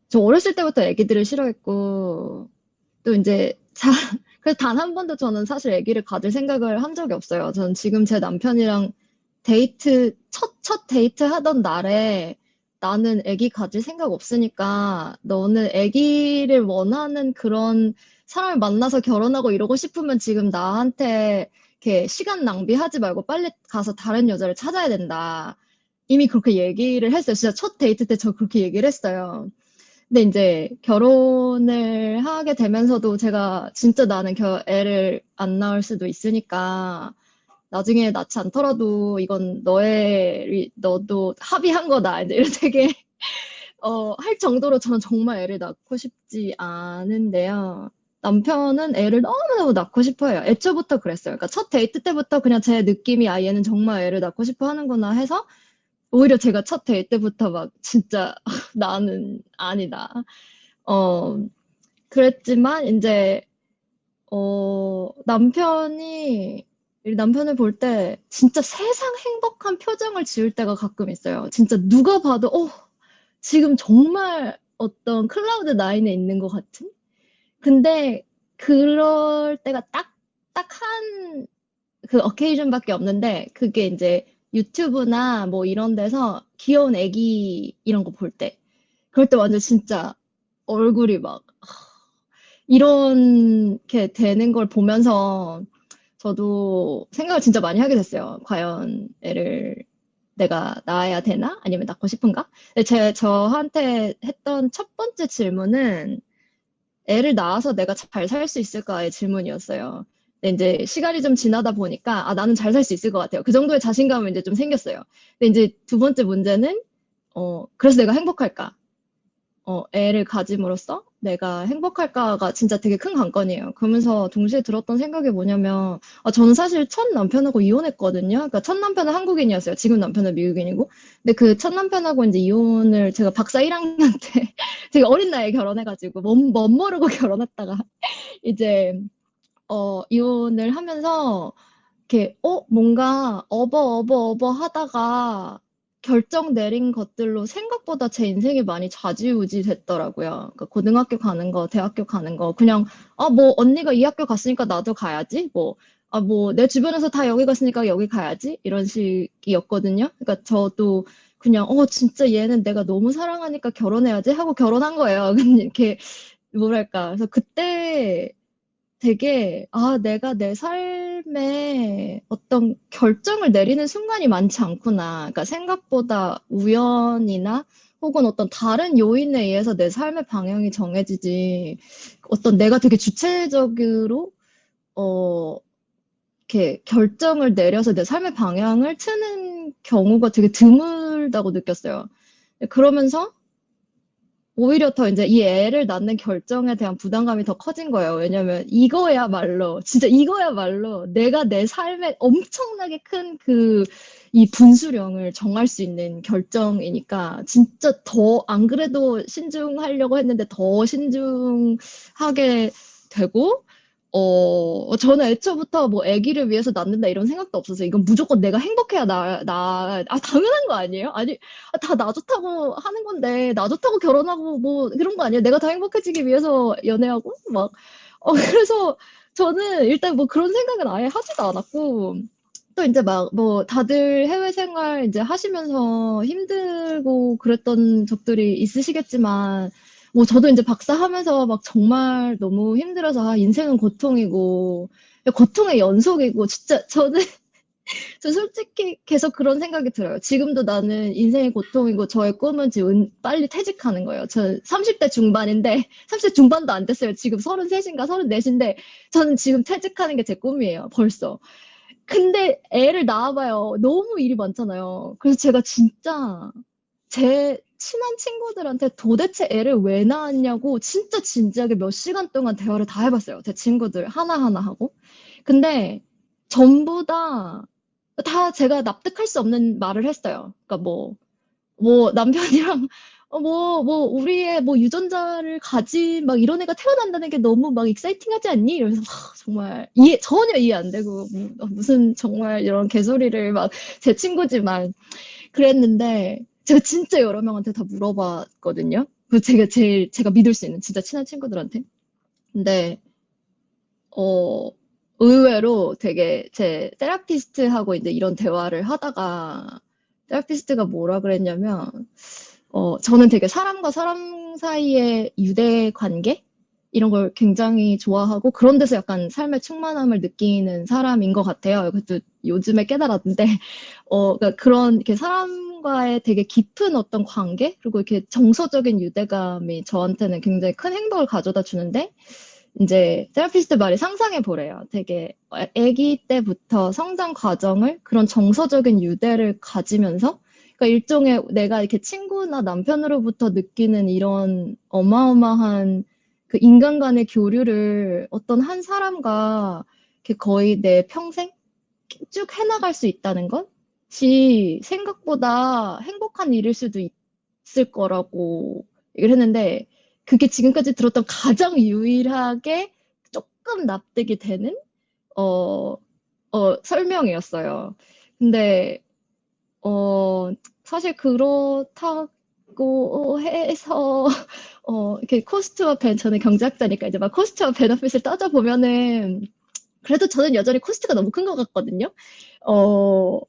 저 어렸을 때부터 애기들을 싫어했고, 또 이제 그래서 단 한 번도 저는 사실 애기를 가질 생각을 한 적이 없어요. 저는 지금 제 남편이랑 첫 데이트 하던 날에 나는 애기 가질 생각 없으니까 너는 애기를 원하는 그런 사람을 만나서 결혼하고 이러고 싶으면 지금 나한테 이렇게 시간 낭비하지 말고 빨리 가서 다른 여자를 찾아야 된다. 이미 그렇게 얘기를 했어요. 진짜 첫 데이트 때 저 그렇게 얘기를 했어요. 근데 이제 결혼을 하게 되면서도 제가 진짜 나는 애를 안 낳을 수도 있으니까 나중에 낳지 않더라도 이건 너도 합의한 거다. 이제 이런 되게, 할 정도로 저는 정말 애를 낳고 싶지 않은데요. 남편은 애를 너무너무 낳고 싶어요. 애초부터 그랬어요. 그러니까 첫 데이트 때부터 그냥 제 느낌이 아, 얘는 정말 애를 낳고 싶어 하는구나 해서 오히려 제가 첫 데이트 때부터 막 진짜 나는 아니다. 어, 그랬지만 이제 남편을 볼 때 진짜 세상 행복한 표정을 지을 때가 가끔 있어요. 진짜 누가 봐도 지금 정말 어떤 클라우드 나인에 있는 것 같은? 근데 그럴 때가 딱 한 그 어케이션밖에 없는데 그게 이제 유튜브나 뭐 이런 데서 귀여운 애기 이런 거 볼 때. 그럴 때 완전 진짜 얼굴이 막 이렇게 되는 걸 보면서 저도 생각을 진짜 많이 하게 됐어요. 과연 애를 내가 낳아야 되나? 아니면 낳고 싶은가? 근데 저한테 했던 첫 번째 질문은 애를 낳아서 내가 잘 살 수 있을까의 질문이었어요. 근데 이제 시간이 좀 지나다 보니까 아, 나는 잘 살 수 있을 것 같아요. 그 정도의 자신감은 이제 좀 생겼어요. 근데 이제 두 번째 문제는 그래서 내가 행복할까? 애를 가짐으로써 내가 행복할까가 진짜 되게 큰 관건이에요. 그러면서 동시에 들었던 생각이 뭐냐면, 저는 사실 첫 남편하고 이혼했거든요. 그러니까 첫 남편은 한국인이었어요. 지금 남편은 미국인이고. 근데 그 첫 남편하고 이제 이혼을 제가 박사 1학년 때 되게 어린 나이에 결혼해가지고, 멋 모르고 결혼했다가 이제, 이혼을 하면서 이렇게 뭔가 어버 하다가 결정 내린 것들로 생각보다 제 인생이 많이 좌지우지 됐더라고요. 그러니까 고등학교 가는 거, 대학교 가는 거, 그냥 뭐 언니가 이 학교 갔으니까 나도 가야지. 뭐 내 주변에서 다 여기 갔으니까 여기 가야지. 이런 식이었거든요. 그러니까 저도 그냥 진짜 얘는 내가 너무 사랑하니까 결혼해야지 하고 결혼한 거예요. 근데 이렇게 뭐랄까. 그래서 그때 되게, 내가 내 삶에 어떤 결정을 내리는 순간이 많지 않구나. 그러니까 생각보다 우연이나 혹은 어떤 다른 요인에 의해서 내 삶의 방향이 정해지지, 어떤 내가 되게 주체적으로, 어, 이렇게 결정을 내려서 내 삶의 방향을 트는 경우가 되게 드물다고 느꼈어요. 그러면서 오히려 더 이제 이 애를 낳는 결정에 대한 부담감이 더 커진 거예요. 왜냐면 이거야말로, 진짜 이거야말로 내가 내 삶에 엄청나게 큰 이 분수령을 정할 수 있는 결정이니까 진짜 더 안 그래도 신중하려고 했는데 더 신중하게 되고, 저는 애초부터 뭐 아기를 위해서 낳는다 이런 생각도 없었어요. 이건 무조건 내가 행복해야 당연한 거 아니에요? 아니, 다 나 좋다고 하는 건데, 나 좋다고 결혼하고 뭐 그런 거 아니에요? 내가 더 행복해지기 위해서 연애하고? 막, 그래서 저는 일단 뭐 그런 생각은 아예 하지도 않았고, 또 이제 막 뭐 다들 해외 생활 이제 하시면서 힘들고 그랬던 적들이 있으시겠지만, 뭐 저도 이제 박사하면서 막 정말 너무 힘들어서 인생은 고통이고, 고통의 연속이고, 진짜 저는 저 솔직히 계속 그런 생각이 들어요. 지금도 나는 인생의 고통이고 저의 꿈은 지금 빨리 퇴직하는 거예요. 저 30대 중반인데 30대 중반도 안 됐어요. 지금 33인가 34인데 저는 지금 퇴직하는 게 제 꿈이에요. 벌써. 근데 애를 낳아봐요. 너무 일이 많잖아요. 그래서 제가 진짜 제 친한 친구들한테 도대체 애를 왜 낳았냐고 진짜 진지하게 몇 시간 동안 대화를 다 해봤어요. 제 친구들 하나하나 하고. 근데 전부 다 제가 납득할 수 없는 말을 했어요. 그러니까 뭐 남편이랑 우리의 뭐 유전자를 가진 막 이런 애가 태어난다는 게 너무 막 익사이팅하지 않니? 이러면서 정말 전혀 이해 안 되고 무슨 정말 이런 개소리를 막 제 친구지만 그랬는데 제가 진짜 여러 명한테 다 물어봤거든요. 그 제가 믿을 수 있는 진짜 친한 친구들한테. 근데 어, 의외로 되게 제 테라피스트하고 이제 이런 대화를 하다가 테라피스트가 뭐라 그랬냐면, 저는 되게 사람과 사람 사이의 유대 관계? 이런 걸 굉장히 좋아하고 그런 데서 약간 삶의 충만함을 느끼는 사람인 것 같아요. 그것도 요즘에 깨달았는데, 그러니까 그런 이렇게 사람과의 되게 깊은 어떤 관계? 그리고 이렇게 정서적인 유대감이 저한테는 굉장히 큰 행복을 가져다 주는데, 이제 테라피스트 말이 상상해 보래요. 되게 아기 때부터 성장 과정을 그런 정서적인 유대를 가지면서 그러니까 일종의 내가 이렇게 친구나 남편으로부터 느끼는 이런 어마어마한 그 인간 간의 교류를 어떤 한 사람과 이렇게 거의 내 평생 쭉 해나갈 수 있다는 것이 생각보다 행복한 일일 수도 있을 거라고 얘기를 했는데 그게 지금까지 들었던 가장 유일하게 조금 납득이 되는 어, 설명이었어요. 근데 어, 사실 그렇다고 해서 이렇게 코스트와 저는 경제학자니까 이제 막 코스트와 베너핏을 따져보면은 그래도 저는 여전히 코스트가 너무 큰 것 같거든요. 어,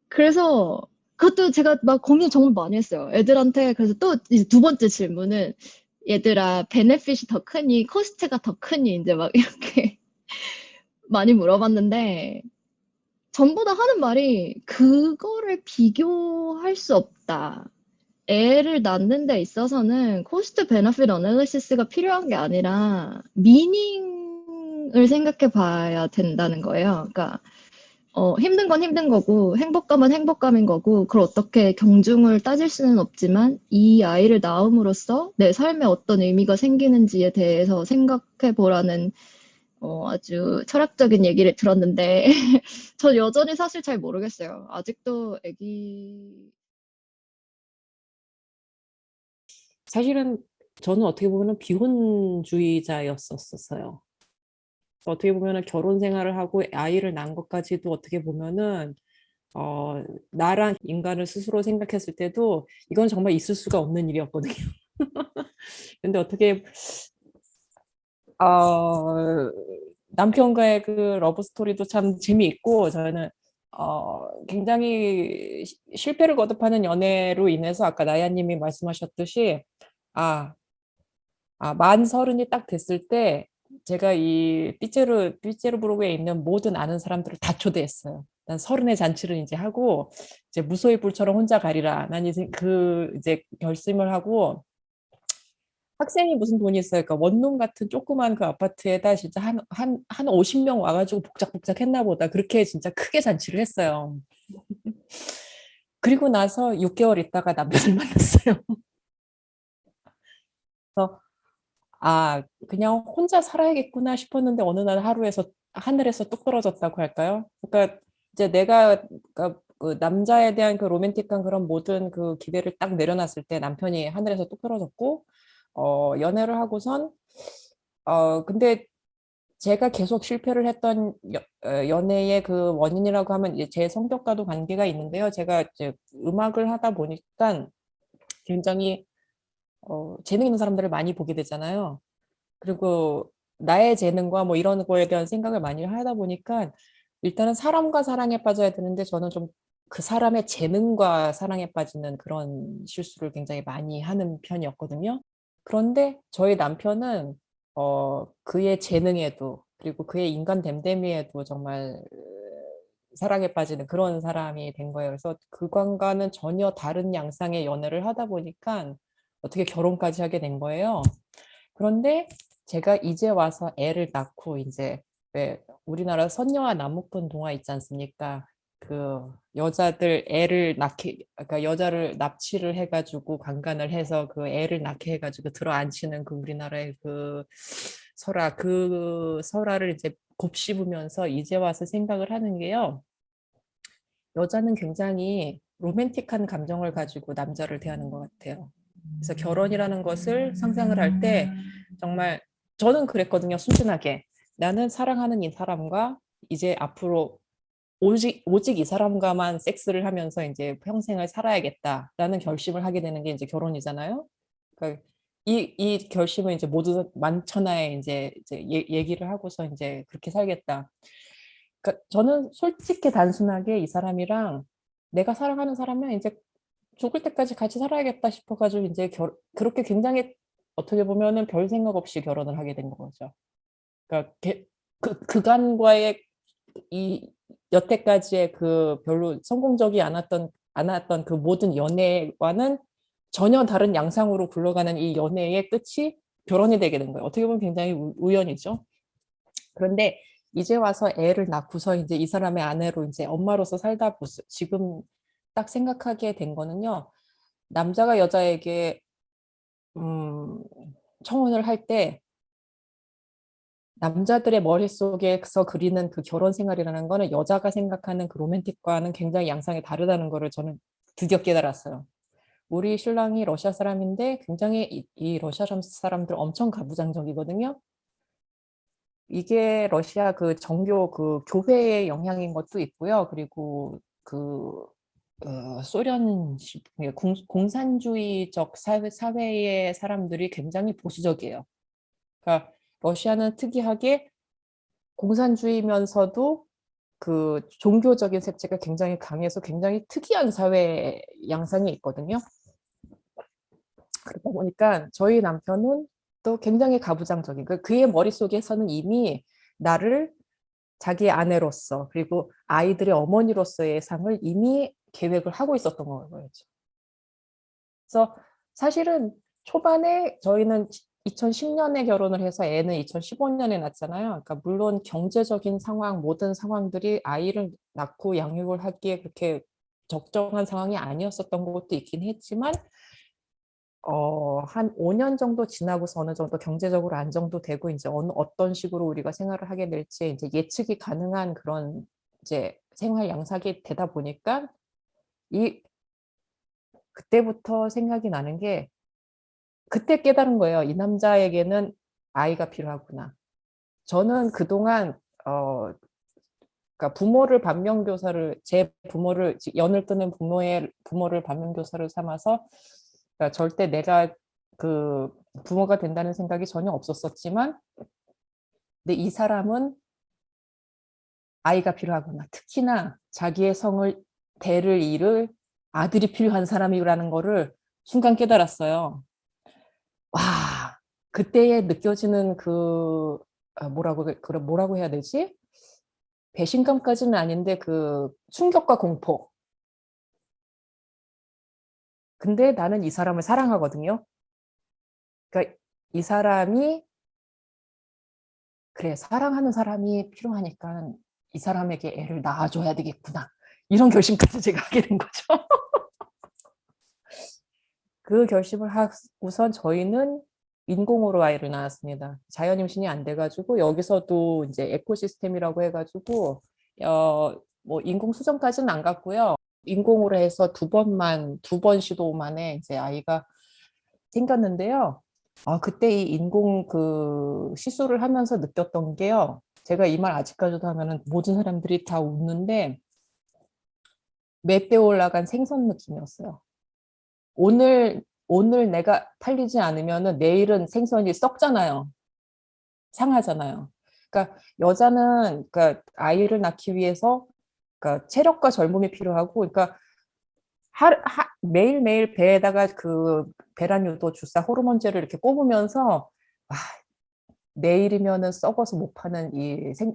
그래서 그것도 제가 막 고민 정말 많이 했어요. 애들한테. 그래서 또 이제 두 번째 질문은 얘들아, 베네핏이 더 크니, 코스트가 더 크니, 이제 막 이렇게 많이 물어봤는데, 전부 다 하는 말이 그거를 비교할 수 없다. 애를 낳는 데 있어서는 코스트 베너핏 어널리시스가 필요한 게 아니라 미닝을 생각해 봐야 된다는 거예요. 그러니까 힘든 건 힘든 거고, 행복감은 행복감인 거고, 그걸 어떻게 경중을 따질 수는 없지만, 이 아이를 낳음으로써 내 삶에 어떤 의미가 생기는지에 대해서 생각해 보라는 아주 철학적인 얘기를 들었는데, 저 여전히 사실 잘 모르겠어요. 아직도 애기, 사실은 저는 어떻게 보면 비혼주의자였었어요. 어떻게 보면은 결혼 생활을 하고 아이를 낳은 것까지도 어떻게 보면은 나란 인간을 스스로 생각했을 때도 이건 정말 있을 수가 없는 일이었거든요. 근데 어떻게 어, 남편과의 그 러브 스토리도 참 재미있고 저는 굉장히 실패를 거듭하는 연애로 인해서 아까 나야님이 말씀하셨듯이 아, 만 서른이 딱 됐을 때 제가 이 삐제르부르크에 있는 모든 아는 사람들을 다 초대했어요. 난 서른의 잔치를 이제 하고 이제 무소의 불처럼 혼자 가리라. 난 이제 그 이제 결심을 하고 학생이 무슨 돈이 있어요. 그러니까 원룸 같은 조그만 그 아파트에다 진짜 한 50명 와가지고 복작복작 했나 보다. 그렇게 진짜 크게 잔치를 했어요. 그리고 나서 6개월 있다가 남편을 만났어요. 그래서 그냥 혼자 살아야겠구나 싶었는데 어느 날 하늘에서 뚝 떨어졌다고 할까요? 그러니까 이제 내가 그러니까 그 남자에 대한 그 로맨틱한 그런 모든 그 기대를 딱 내려놨을 때 남편이 하늘에서 뚝 떨어졌고 연애를 하고선 근데 제가 계속 실패를 했던 연애의 그 원인이라고 하면 이제 제 성격과도 관계가 있는데요. 제가 이제 음악을 하다 보니까 굉장히 재능 있는 사람들을 많이 보게 되잖아요. 그리고 나의 재능과 뭐 이런 거에 대한 생각을 많이 하다 보니까 일단은 사람과 사랑에 빠져야 되는데 저는 좀 그 사람의 재능과 사랑에 빠지는 그런 실수를 굉장히 많이 하는 편이었거든요. 그런데 저희 남편은 그의 재능에도 그리고 그의 인간 됨됨이에도 정말 사랑에 빠지는 그런 사람이 된 거예요. 그래서 그간과는 전혀 다른 양상의 연애를 하다 보니까 어떻게 결혼까지 하게 된 거예요. 그런데 제가 이제 와서 애를 낳고 이제 왜 우리나라 선녀와 나무꾼 동화 있지 않습니까? 그 여자들 애를 낳게 그러니까 여자를 납치를 해가지고 강간을 해서 그 애를 낳게 해가지고 들어앉히는 그 우리나라의 그 설화를 이제 곱씹으면서 이제 와서 생각을 하는 게요. 여자는 굉장히 로맨틱한 감정을 가지고 남자를 대하는 것 같아요. 그래서 결혼이라는 것을 상상을 할 때 정말 저는 그랬거든요. 순진하게. 나는 사랑하는 이 사람과 이제 앞으로 오직 이 사람과만 섹스를 하면서 이제 평생을 살아야겠다라는 결심을 하게 되는 게 이제 결혼이잖아요. 그러니까 이 결심을 이제 모두 만천하에 이제 얘기를 하고서 이제 그렇게 살겠다. 그러니까 저는 솔직히 단순하게 이 사람이랑 내가 사랑하는 사람이랑 이제 죽을 때까지 같이 살아야겠다 싶어가지고 이제 그렇게 굉장히 어떻게 보면은 별 생각 없이 결혼을 하게 된 거죠. 그러니까 그간과의 이 여태까지의 그 별로 성공적이 않았던 그 모든 연애와는 전혀 다른 양상으로 굴러가는 이 연애의 끝이 결혼이 되게 된 거예요. 어떻게 보면 굉장히 우연이죠. 그런데 이제 와서 애를 낳고서 이제 이 사람의 아내로 이제 엄마로서 살다 지금 딱 생각하게 된 거는요. 남자가 여자에게 청혼을 할 때 남자들의 머릿속에서 그리는 그 결혼 생활이라는 거는 여자가 생각하는 그 로맨틱과는 굉장히 양상이 다르다는 거를 저는 드디어 깨달았어요. 우리 신랑이 러시아 사람인데 굉장히 이 러시아 사람들 엄청 가부장적이거든요. 이게 러시아 그 정교 그 교회의 영향인 것도 있고요. 그리고 그 소련 공산주의적 사회의 사람들이 굉장히 보수적이에요. 그러니까 러시아는 특이하게 공산주의면서도 그 종교적인 색채가 굉장히 강해서 굉장히 특이한 사회 양상이 있거든요. 그러다 보니까 저희 남편은 또 굉장히 가부장적인 그의 머릿속에서는 이미 나를 자기 아내로서 그리고 아이들의 어머니로서의 상을 이미 계획을 하고 있었던 거예요. 그래서 사실은 초반에 저희는 2010년에 결혼을 해서 애는 2015년에 낳았잖아요. 그러니까 물론 경제적인 상황, 모든 상황들이 아이를 낳고 양육을 하기에 그렇게 적정한 상황이 아니었었던 것도 있긴 했지만 한 5년 정도 지나고서 어느 정도 경제적으로 안정도 되고 이제 어떤 식으로 우리가 생활을 하게 될지 이제 예측이 가능한 그런 이제 생활 양상이 되다 보니까 그때부터 생각이 나는 게 그때 깨달은 거예요. 이 남자에게는 아이가 필요하구나. 저는 그동안 그러니까 제 부모를 연을 뜨는 부모를 반면교사를 삼아서 그러니까 절대 내가 그 부모가 된다는 생각이 전혀 없었었지만 근데 이 사람은 아이가 필요하구나. 특히나 자기의 성을 대를 이을 아들이 필요한 사람이라는 거를 순간 깨달았어요. 와, 그때에 느껴지는 뭐라고 해야 되지? 배신감까지는 아닌데 그 충격과 공포. 근데 나는 이 사람을 사랑하거든요. 그러니까 이 사람이 그래, 사랑하는 사람이 필요하니까 이 사람에게 애를 낳아줘야 되겠구나. 이런 결심까지 제가 하게 된 거죠. 그 결심을 하고선 저희는 인공으로 아이를 낳았습니다. 자연 임신이 안 돼가지고 여기서도 이제 에코시스템이라고 해가지고 뭐 인공 수정까지는 안 갔고요. 인공으로 해서 두 번 시도 만에 이제 아이가 생겼는데요. 그때 이 인공 그 시술을 하면서 느꼈던 게요. 제가 이 말 아직까지도 하면은 모든 사람들이 다 웃는데 맷대 올라간 생선 느낌이었어요. 오늘 내가 팔리지 않으면은 내일은 생선이 썩잖아요. 상하잖아요. 그러니까 여자는 그러니까 아이를 낳기 위해서 그러니까 체력과 젊음이 필요하고 그러니까 매일매일 배에다가 그 배란유도 주사 호르몬제를 이렇게 꼽으면서 내일이면은 썩어서 못 파는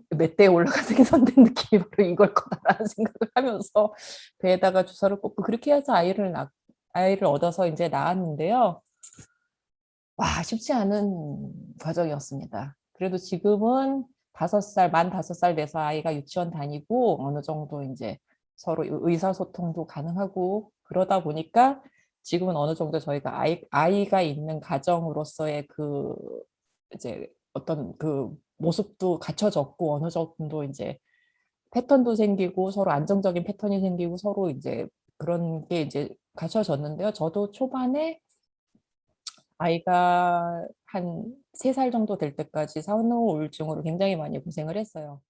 맷대에 올라간 생선된 느낌이 바로 이걸 거다라는 생각을 하면서 배에다가 주사를 꽂고 그렇게 해서 아이를 얻어서 이제 낳았는데요. 쉽지 않은 과정이었습니다. 그래도 지금은 만 5살 돼서 아이가 유치원 다니고 어느 정도 이제 서로 의사소통도 가능하고 그러다 보니까 지금은 어느 정도 저희가 아이가 있는 가정으로서의 그 이제 어떤 그 모습도 갖춰졌고 어느 정도 이제 패턴도 생기고 서로 안정적인 패턴이 생기고 서로 이제 그런 게 이제 갖춰졌는데요. 저도 초반에 아이가 한 3살 정도 될 때까지 산후 우울증으로 굉장히 많이 고생을 했어요.